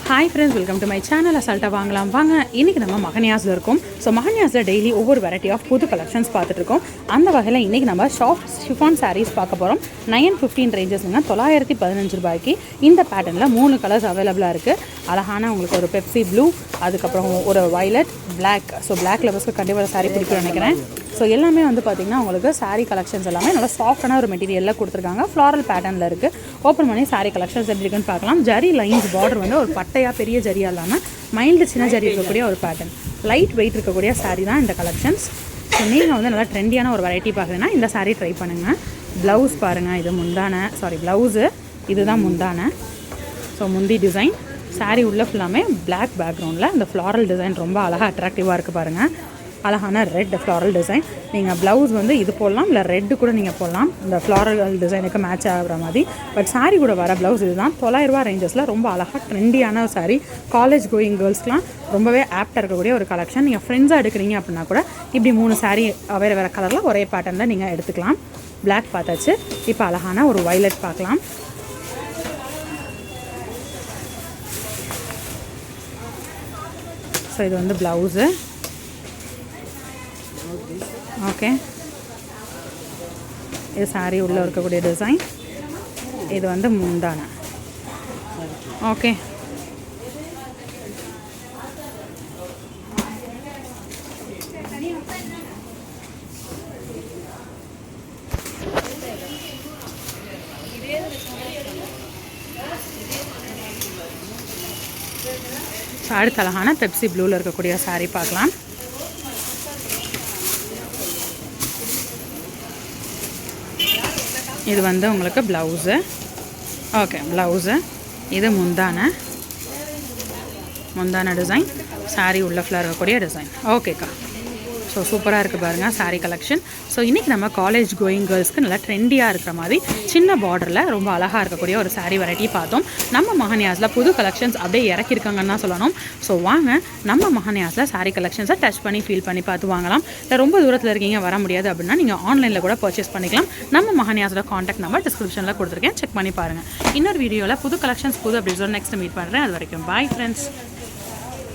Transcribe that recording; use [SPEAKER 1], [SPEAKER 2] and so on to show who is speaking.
[SPEAKER 1] Hi friends, welcome to my channel. அசால்ட்டாக வாங்கலாம் வாங்க. இன்றைக்கி நம்ம மகன்யாஸில் இருக்கோம். ஸோ மகன்யாஸில் டெய்லி ஒவ்வொரு வெரைட்டி ஆஃப் புது கலெக்ஷன்ஸ் பார்த்துட்ருக்கோம். அந்த வகையில் இன்றைக்கி நம்ம சாஃப்ட் ஷிஃபான் சாரீஸ் பார்க்க போகிறோம். 915 ரேஞ்சஸ்ங்க, 915 ரூபாய்க்கு இந்த பேட்டர்னில் 3 கலர்ஸ் அவைலபிளாக இருக்குது. அழகான உங்களுக்கு ஒரு பெப்சி ப்ளூ, அதுக்கப்புறம் ஒரு வயலட், பிளாக். ஸோ பிளாக் லெவல்ஸ்க்கு கண்டிப்பாக சாரீ பிடிக்கும்னு நினைக்கிறேன். ஸோ எல்லாமே வந்து பார்த்திங்கன்னா உங்களுக்கு சாரீ கலெக்ஷன்ஸ் எல்லாமே நல்லா சாஃப்டான ஒரு மெட்டீரியலில் கொடுத்துருக்காங்க. ஃப்ளாரல் பேட்டர்னில் இருக்குது. ஓப்பன் பண்ணி சாரீ கலெக்ஷன்ஸ் எப்படி இருக்குன்னு பார்க்கலாம். ஜரி லைன்ஸ் பார்டர் வந்து ஒரு பட்டையாக பெரிய ஜரியாக இல்லாமல் மைல்டு சின்ன ஜரி இருக்கக்கூடிய ஒரு பேட்டர்ன், லைட் வெயிட் இருக்கக்கூடிய சாரீ தான் இந்த கலெக்ஷன்ஸ். ஸோ நீங்கள் வந்து நல்லா ட்ரெண்டியான ஒரு வெரைட்டி பார்க்குறீங்கன்னா இந்த சாரீ ட்ரை பண்ணுங்கள். ப்ளவுஸ் பாருங்கள், இது ப்ளவுஸு, இதுதான் முந்தான. ஸோ முந்தி டிசைன் சாரீ உள்ள ஃபுல்லாமே பிளாக் பேக்ரவுண்டில் இந்த ஃப்ளாரல் டிசைன் ரொம்ப அழகாக அட்ராக்டிவாக இருக்குது பாருங்கள். அழகான ரெட் ஃப்ளாரல் டிசைன். நீங்கள் ப்ளவுஸ் வந்து இது போடலாம், இல்லை ரெட்டு கூட நீங்கள் போடலாம், இந்த ஃப்ளாரல் டிசைனுக்கு மேட்ச் ஆகிற மாதிரி. பட் சாரீ கூட வர ப்ளவுஸ் இதுதான். 900 ரூபா ரேஞ்சஸில் ரொம்ப அழகாக ட்ரெண்டியான சாரீ. காலேஜ் கோயிங் கேர்ள்ஸ்க்குலாம் ரொம்பவே ஆப்டாக இருக்கக்கூடிய ஒரு கலெக்ஷன். நீங்கள் ஃப்ரெண்ட்ஸாக எடுக்கிறீங்க அப்படின்னா கூட இப்படி 3 சாரீ வேறு வேறு கலரில் ஒரே பேட்டர்னில் நீங்கள் எடுத்துக்கலாம். பிளாக் பார்த்தாச்சு. இப்போ அழகான ஒரு வயலட் பார்க்கலாம். ஸோ இது வந்து ப்ளவுஸு. ஓகே, இது சாரீ உள்ளே இருக்கக்கூடிய டிசைன். இது வந்து முந்தான. ஓகே, அடுத்த அழகான பெப்சி ப்ளூவில் இருக்கக்கூடிய சாரீ பார்க்கலாம். இது வந்து உங்களுக்கு ப்ளவுஸு. Okay, blouse. இது முந்தான டிசைன். சாரீ உள்ள ஃபுல்லாக இருக்கக்கூடிய டிசைன். ஓகேக்கா. ஸோ சூப்பராக இருக்குது பாருங்கள் சாரீ கலெக்ஷன். ஸோ இன்றைக்கி நம்ம காலேஜ் கோயிங் கேர்ள்ஸ்க்கு நல்லா ட்ரெண்டியாக இருக்கிற மாதிரி சின்ன பார்டரில் ரொம்ப அழகாக இருக்கக்கூடிய ஒரு சாரீ வெரைட்டி பார்த்தோம். நம்ம மகன்யாஸில் புது கலெக்ஷன்ஸ் அப்படியே இறக்கியிருக்காங்கன்னு தான் சொல்லணும். ஸோ வாங்க நம்ம மகன்யாஸில் சாரீ கலெக்ஷன்ஸை டச் பண்ணி ஃபீல் பண்ணி பார்த்து வாங்கலாம். இல்லை ரொம்ப தூரத்தில் இருக்கீங்க, வர முடியாது அப்படின்னா நீங்கள் ஆன்லைனில் கூட பர்ச்சேஸ் பண்ணிக்கலாம். நம்ம மகன்யாஸோட காண்டாக்ட் நம்பர் டிஸ்கிரிப்ஷனில் கொடுத்துருக்கேன், செக் பண்ணி பாருங்கள். இன்னொரு வீடியோவில் புது கலெக்ஷன்ஸ் புது அப்படி சொல்லி நெக்ஸ்ட் மீட் பண்ணுறேன். அது வரைக்கும் பாய் ஃப்ரெண்ட்ஸ்.